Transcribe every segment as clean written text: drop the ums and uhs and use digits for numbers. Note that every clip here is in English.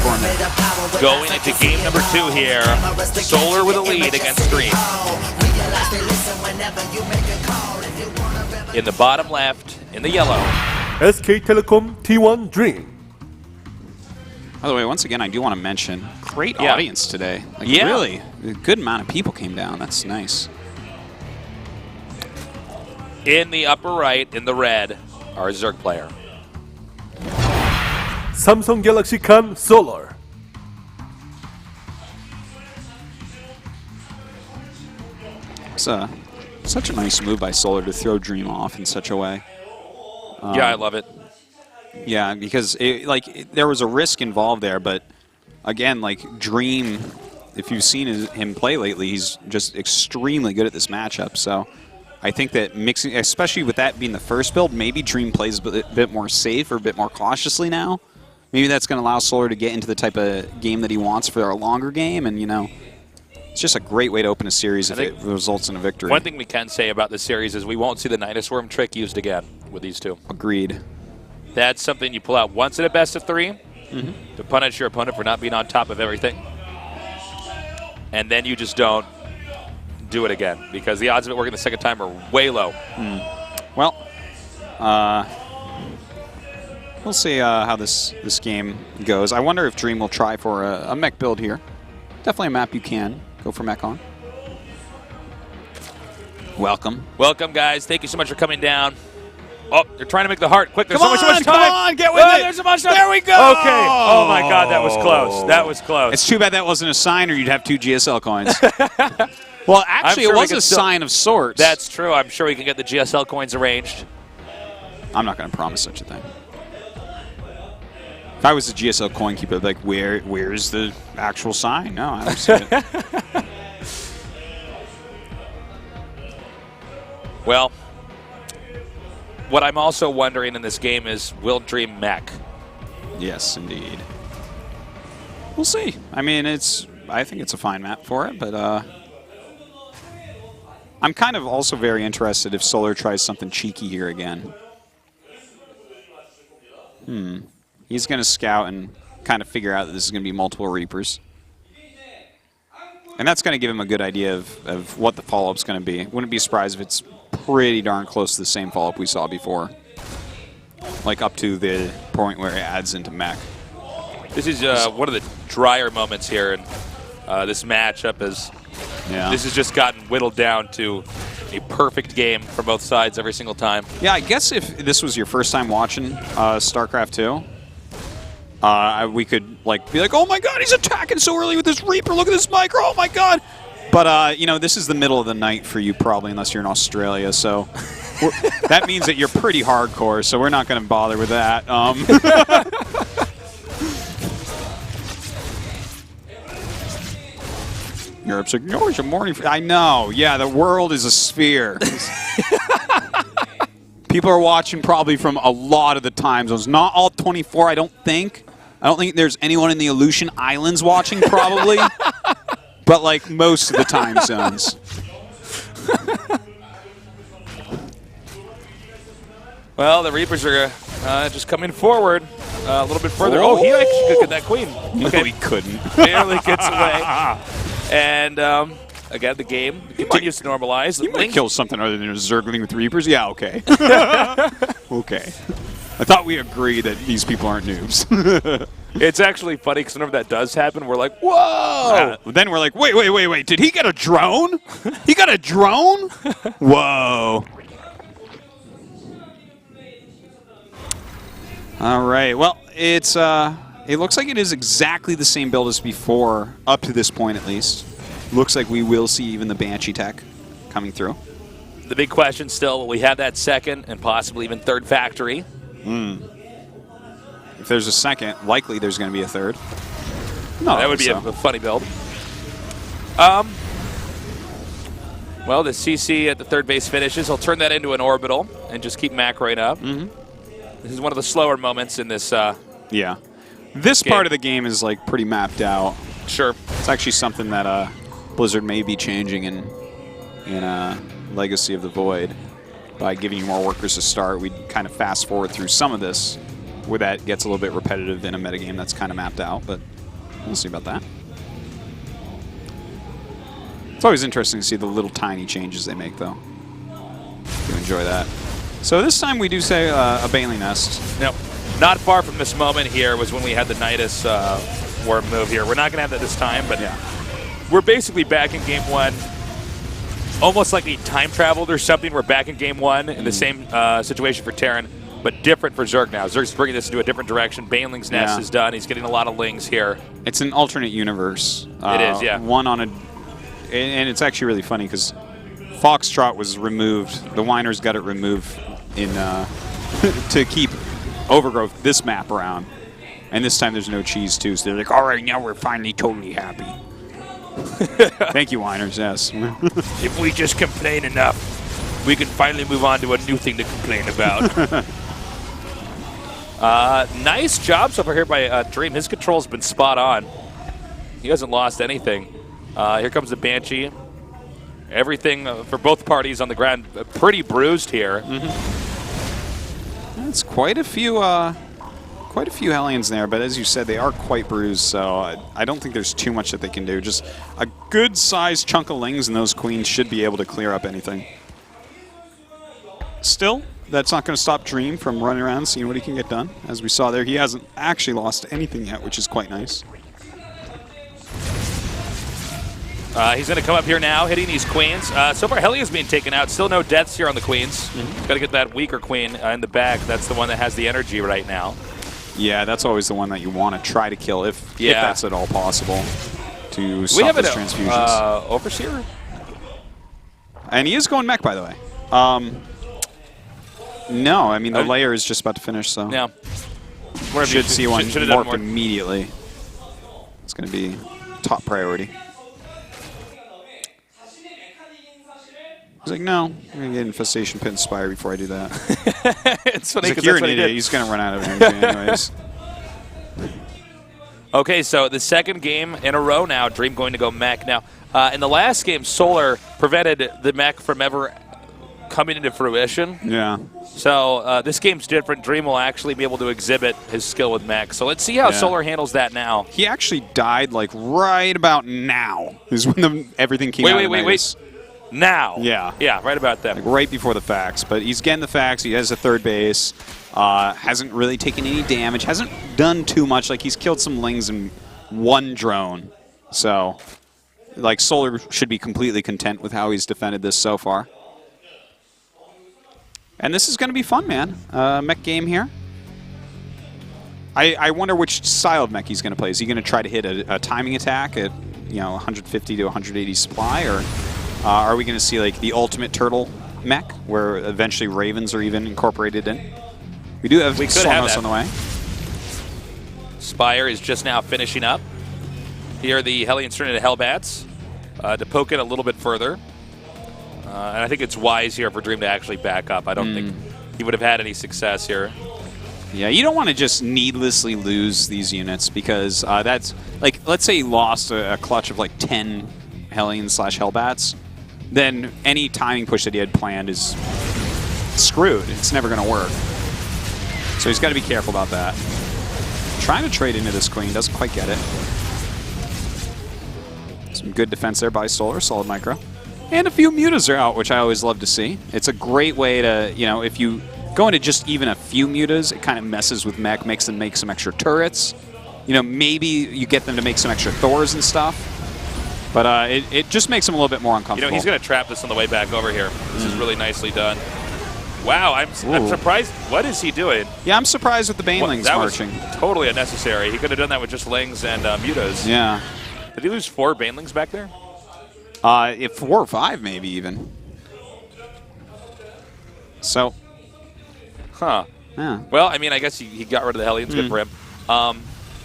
tournament. Going into game number 2 here, Solar with a lead against Dream. In the bottom left, in the yellow, SK Telecom T1 Dream. By the way, once again, I do want to mention, great audience today. Like, really, a good amount of people came down. That's nice. in the upper right, in the red, our Zerg player. Samsung Galaxy Can Solar. It's such a nice move by Solar to throw Dream off in such a way. Yeah, I love it. Yeah, because there was a risk involved there, but again, like Dream, if you've seen him play lately, he's just extremely good at this matchup. So I think that mixing, especially with that being the first build, maybe Dream plays a bit more safe or a bit more cautiously now. Maybe that's going to allow Solar to get into the type of game that he wants for a longer game, and it's just a great way to open a series if it results in a victory. One thing we can say about this series is we won't see the Nidus Worm trick used again with these two. Agreed. That's something you pull out once in a best of 3 to punish your opponent for not being on top of everything. And then you just don't do it again because the odds of it working the second time are way low. Well, we'll see how this game goes. I wonder if Dream will try for a mech build here. Definitely a map you can go for mech on. Welcome. Welcome, guys. Thank you so much for coming down. Oh, they're trying to make the heart quick. There's Come so much time. Come on, get with it. There's so much time. There we go. Okay. Oh, my God, that was close. That was close. It's too bad that wasn't a sign or you'd have 2 GSL coins. Well, actually, sure it was a sign of sorts. That's true. I'm sure we can get the GSL coins arranged. I'm not going to promise such a thing. If I was a GSL coin keeper, I'd be like, where's the actual sign? No, I don't see it. Well, what I'm also wondering in this game is, will Dream mech? Yes, indeed. We'll see. I mean, I think it's a fine map for it, but I'm kind of also very interested if Solar tries something cheeky here again. He's going to scout and kind of figure out that this is going to be multiple Reapers. And that's going to give him a good idea of what the follow-up's going to be. Wouldn't be surprised if it's pretty darn close to the same follow-up we saw before. Like up to the point where it adds into mech. This is one of the drier moments here in this matchup. This has just gotten whittled down to a perfect game for both sides every single time. Yeah, I guess if this was your first time watching StarCraft II, we could be like, oh my God, he's attacking so early with this Reaper. Look at this micro. Oh my God. But, this is the middle of the night for you probably, unless you're in Australia. So that means that you're pretty hardcore, so we're not going to bother with that. Europe's like, no, it's a morning. I know. Yeah, the world is a sphere. People are watching probably from a lot of the time zones. Not all 24, I don't think. I don't think there's anyone in the Aleutian Islands watching, probably. But, most of the time zones. Well, the Reapers are just coming forward a little bit further. Oh, he actually could get that queen. Okay. No, he couldn't. Barely gets away. And, again, the game continues to normalize. You might kill something other than a Zergling with Reapers? Yeah, okay. Okay. I thought we agreed that these people aren't noobs. It's actually funny because whenever that does happen, we're like, whoa! Then we're like, wait. Did he get a drone? He got a drone? Whoa. All right. Well, it looks like it is exactly the same build as before, up to this point at least. Looks like we will see even the Banshee tech coming through. The big question still, will we have that second and possibly even third factory? If there's a second, likely there's going to be a third. No, that would be a funny build. Well, the CC at the third base finishes. I'll turn that into an orbital and just keep macroing up. This is one of the slower moments in this yeah. This part of the game is pretty mapped out. Sure. It's actually something that Blizzard may be changing in Legacy of the Void. By giving you more workers to start, we'd kind of fast forward through some of this where that gets a little bit repetitive in a metagame that's kind of mapped out. But We'll see about that. It's always interesting to see the little tiny changes they make, though. Do enjoy that. So this time we do say a Bailey Nest. No, not far from this moment here was when we had the Nidus warp move here. We're not going to have that this time, but Yeah. we're basically back in game 1. Almost like he time traveled or something. We're back in game 1 in the same situation for Terran, but different for Zerg now. Zerg's bringing this into a different direction. Baneling's Nest is done. He's getting a lot of lings here. It's an alternate universe. It is, yeah. One on a, and it's actually really funny because Foxtrot was removed. The Whiners got it removed in to keep Overgrowth this map around, and this time there's no cheese too. So they're like, all right, now we're finally totally happy. Thank you, Whiners. Yes. If we just complain enough, we can finally move on to a new thing to complain about. Nice job so far here by Dream. His control's been spot on. He hasn't lost anything. Here comes the Banshee. Everything for both parties on the ground pretty bruised here. That's quite a few Hellions there, but as you said, they are quite bruised, so I don't think there's too much that they can do. Just a good-sized chunk of Lings, and those Queens should be able to clear up anything. Still, that's not going to stop Dream from running around seeing what he can get done. As we saw there, he hasn't actually lost anything yet, which is quite nice. He's going to come up here now, hitting these Queens. So far, Hellia's being taken out. Still no deaths here on the Queens. Got to get that weaker Queen in the back. That's the one that has the energy right now. Yeah, that's always the one that you want to try to kill if that's at all possible to stop those transfusions. Overseer? And he is going mech, by the way. No, I mean, the layer is just about to finish, so Yeah. should see one morph more. immediately. It's going to be top priority. He's like, no, I'm going to get Infestation Pit Inspire before I do that. It's funny He's like, because you're that's an what he idiot. did. He's going to run out of energy anyways. Okay, so the second game in a row now, Dream going to go mech. Now, in the last game, Solar prevented the mech from ever coming into fruition. Yeah. So this game's different. Dream will actually be able to exhibit his skill with mech. So let's see how Solar handles that now. He actually died like right about now. Is when everything came out. Wait. Now. Yeah. Yeah, right about that. Like right before the facts. But he's getting the facts. He has a third base. Hasn't really taken any damage. Hasn't done too much. Like, he's killed some Lings and one drone. So, like, Solar should be completely content with how he's defended this so far. And this is going to be fun, man. Mech game here. I wonder which style of mech he's going to play. Is he going to try to hit a timing attack at 150 to 180 supply, or are we going to see like the ultimate turtle mech, where eventually Ravens are even incorporated in? We do have Stormhouse on the way. Spire is just now finishing up. Here the Hellions turn into Hellbats to poke it a little bit further. And I think it's wise here for Dream to actually back up. I don't think he would have had any success here. Yeah, you don't want to just needlessly lose these units because that's, like, let's say he lost a clutch of like 10 Hellions/Hellbats, then any timing push that he had planned is screwed. It's never going to work. So he's got to be careful about that. Trying to trade into this Queen, doesn't quite get it. Some good defense there by Solar, solid micro. And a few mutas are out, which I always love to see. It's a great way to, if you go into just even a few mutas, it kind of messes with mech, makes them make some extra turrets. Maybe you get them to make some extra Thors and stuff. But it just makes them a little bit more uncomfortable. He's going to trap this on the way back over here. This is really nicely done. Wow, I'm surprised. What is he doing? Yeah, I'm surprised with the Banelings marching. Was totally unnecessary. He could have done that with just Lings and mutas. Yeah. Did he lose 4 Banelings back there? 4 or 5 maybe even. So. Huh. Yeah. Well, I mean, I guess he got rid of the Hellions. Good for him.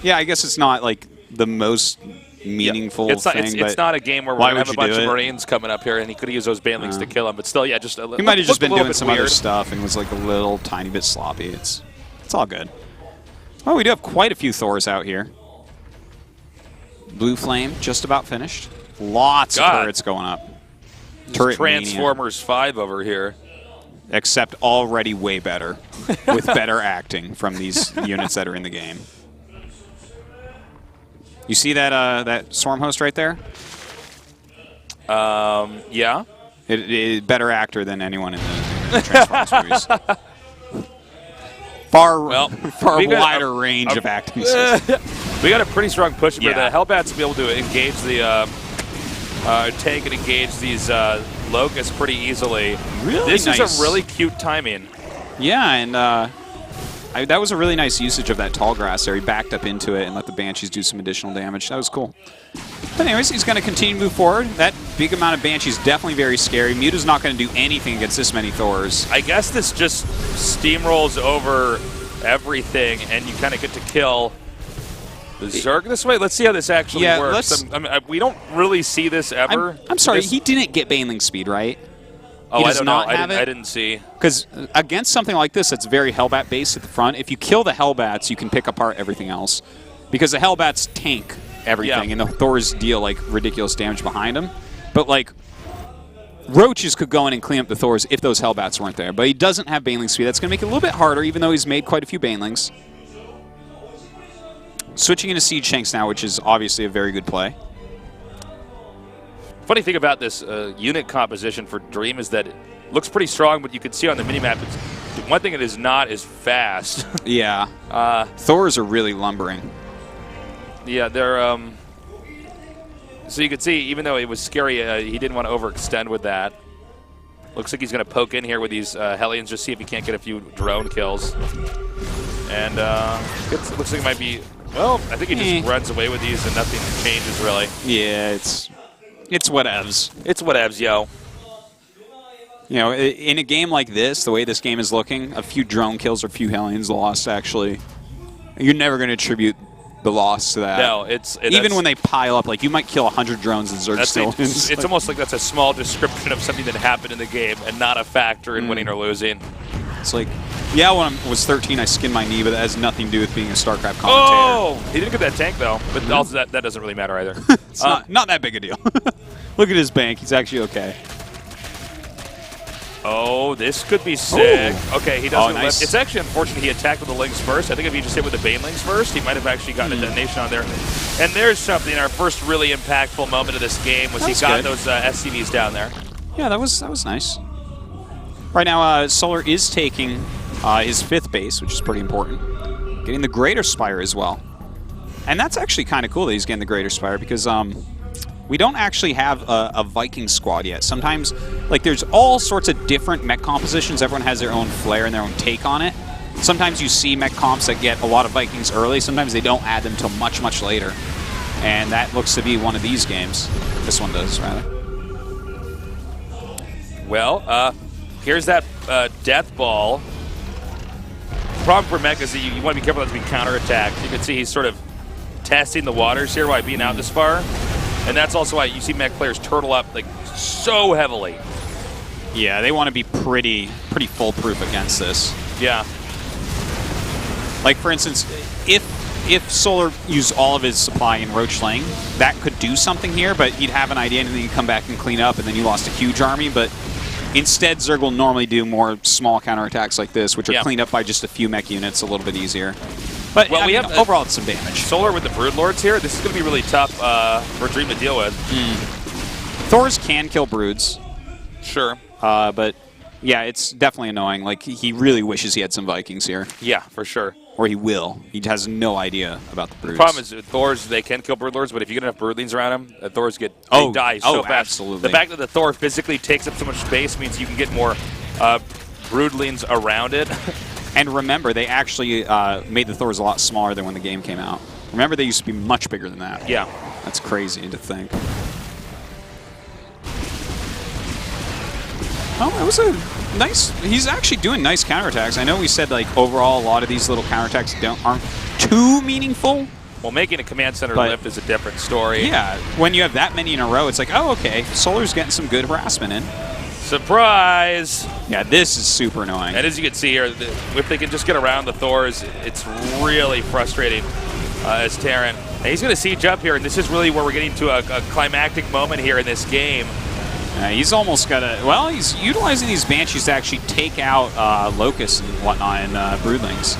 Yeah, I guess it's not like the most meaningful thing. It's not a game where we're going to have a bunch of Marines coming up here, and he could have used those Banelings to kill him. But still, yeah, just a little. He might have just been doing some weird other stuff and was like a little tiny bit sloppy. It's all good. Oh, we do have quite a few Thors out here. Blue Flame just about finished. Lots of turrets going up. Turret Transformers 5 over here. Except already way better, with better acting from these units that are in the game. You see that that Swarm host right there? Yeah. Better actor than anyone in the Transformers movies. Far wider range of acting skills. We got a pretty strong push for Yeah. the Hellbats to be able to engage the tank and engage these Locusts pretty easily. Really this nice. is a really cute timing. Yeah, and that was a really nice usage of that tall grass there. He backed up into it and let the Banshees do some additional damage. That was cool. But anyways, he's going to continue to move forward. That big amount of Banshees is definitely very scary. Mewtwo's not going to do anything against this many Thors. I guess this just steamrolls over everything, and you kind of get to kill the Zerg this way. Let's see how this actually works. We don't really see this ever. I'm sorry, he didn't get Baneling speed, right? Oh, I don't know. I didn't see. Because against something like this that's very Hellbat based at the front, if you kill the Hellbats, you can pick apart everything else. Because the Hellbats tank everything, and the Thors deal like ridiculous damage behind them. But like, Roaches could go in and clean up the Thors if those Hellbats weren't there. But he doesn't have Baneling speed. That's going to make it a little bit harder, even though he's made quite a few Banelings. Switching into Siege Shanks now, which is obviously a very good play. Funny thing about this unit composition for Dream is that it looks pretty strong, but you can see on the minimap, one thing it is not is fast. Yeah. Thors are really lumbering. Yeah, they're... So you can see, even though it was scary, he didn't want to overextend with that. Looks like he's going to poke in here with these Hellions, just see if he can't get a few drone kills. And it looks like it might be... Well, I think he just runs away with these and nothing changes, really. Yeah, it's whatevs. It's whatevs, yo. You know, in a game like this, the way this game is looking, a few drone kills or a few Hellions lost, actually, you're never going to attribute the loss to that. No, even when they pile up, like you might kill 100 drones and Zerg still wins. It's almost like that's a small description of something that happened in the game and not a factor in winning or losing. It's like, yeah, when I was 13, I skinned my knee, but that has nothing to do with being a StarCraft commentator. Oh! He didn't get that tank, though. But also that doesn't really matter either. It's not that big a deal. Look at his bank. He's actually okay. Oh, this could be sick. Ooh. Okay, he doesn't nice. lift. It's actually unfortunate he attacked with the Lings first. I think if he just hit with the Banelings first, he might have actually gotten a detonation on there. And there's something, our first really impactful moment of this game was he got those SCVs down there. Yeah, that was nice. Right now, Solar is taking his 5th base, which is pretty important. Getting the Greater Spire as well. And that's actually kind of cool that he's getting the Greater Spire because we don't actually have a Viking squad yet. Sometimes, like, there's all sorts of different mech compositions. Everyone has their own flair and their own take on it. Sometimes you see mech comps that get a lot of Vikings early. Sometimes they don't add them till much, much later. And that looks to be one of these games. This one does, rather. Well, here's that Death Ball. The problem for mech is that you want to be careful not to be counterattacked. You can see he's sort of testing the waters here by being out this far. And that's also why you see mech players turtle up like so heavily. Yeah, they want to be pretty foolproof against this. Yeah. Like, for instance, if Solar used all of his supply in Ro16, that could do something here, but he'd have an idea and then he'd come back and clean up, and then you lost a huge army. But instead, Zerg will normally do more small counterattacks like this, which are cleaned up by just a few mech units a little bit easier. But well, we have overall, it's some damage. Solar with the Broodlords here, this is going to be really tough for Dream to deal with. Thors can kill Broods. Sure. But, yeah, it's definitely annoying. Like, he really wishes he had some Vikings here. Yeah, for sure. Or he will. He has no idea about the Broods. The problem is Thors, they can kill Broodlords, but if you get enough Broodlings around them, Thors they die so fast. Absolutely. The fact that the Thor physically takes up so much space means you can get more Broodlings around it. And remember, they actually made the Thors a lot smaller than when the game came out. Remember, they used to be much bigger than that. Yeah. That's crazy to think. Oh, it was a nice... He's actually doing nice counterattacks. I know we said, like, overall, a lot of these little counterattacks aren't too meaningful. Well, making a command center lift is a different story. Yeah, when you have that many in a row, it's like, oh, okay, Solar's getting some good harassment in. Surprise! Yeah, this is super annoying. And as you can see here, if they can just get around the Thors, it's really frustrating as Terran. And he's going to siege up here, and this is really where we're getting to a climactic moment here in this game. He's almost got a... Well, he's utilizing these Banshees to actually take out Locusts and whatnot and Broodlings.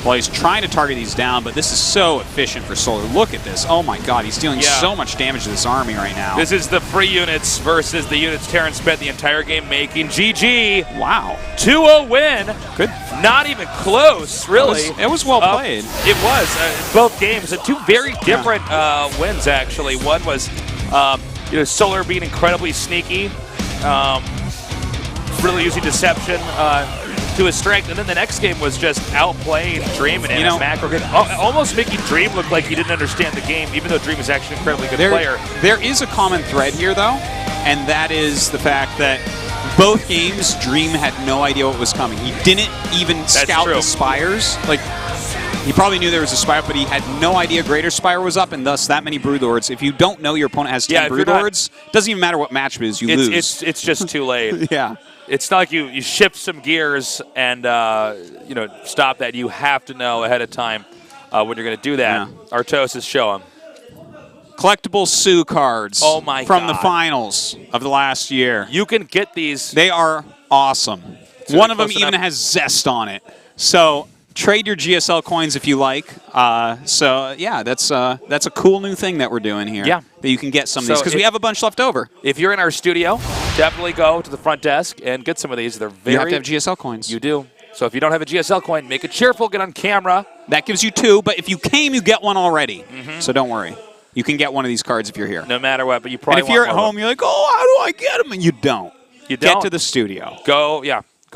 Well, he's trying to target these down, but this is so efficient for Solar. Look at this. Oh my god, he's dealing so much damage to this army right now. This is the free units versus the units Terran spent the entire game making. GG. Wow. 2-0 win. Good. Not even close, really. It was well played. It was. Both games. Two very different wins, actually. One was Solar being incredibly sneaky, really using deception to his strength, and then the next game was just outplaying Dream and macro game, almost making Dream look like he didn't understand the game, even though Dream is actually an incredibly good player. There is a common thread here, though, and that is the fact that both games, Dream had no idea what was coming. He didn't even scout the spires. Like, he probably knew there was a spire, but he had no idea Greater Spire was up, and thus that many Broodlords. If you don't know your opponent has 10 Broodlords, it doesn't even matter what match it is, you lose. It's just too late. Yeah. It's not like you shift some gears and stop that. You have to know ahead of time when you're going to do that. Yeah. Artosis, show him. Collectible Sue cards from the finals of the last year. You can get these. They are awesome. One of them even has Zest on it. So trade your GSL coins if you like. Yeah, that's a cool new thing that we're doing here. Yeah. That you can get some of these, because we have a bunch left over. If you're in our studio, definitely go to the front desk and get some of these. They're very. You have to have GSL coins. You do. So if you don't have a GSL coin, make it cheerful, get on camera. That gives you 2, but if you came, you get 1 already. So don't worry. You can get one of these cards if you're here. No matter what, but you probably And if you're at home, you're like, oh, how do I get them? And you don't. You don't. Get to the studio. Go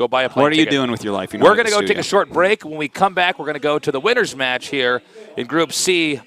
buy a plane What are ticket. you doing with your life? We're going to go take a short break. When we come back, we're going to go to the winners match here in Group C.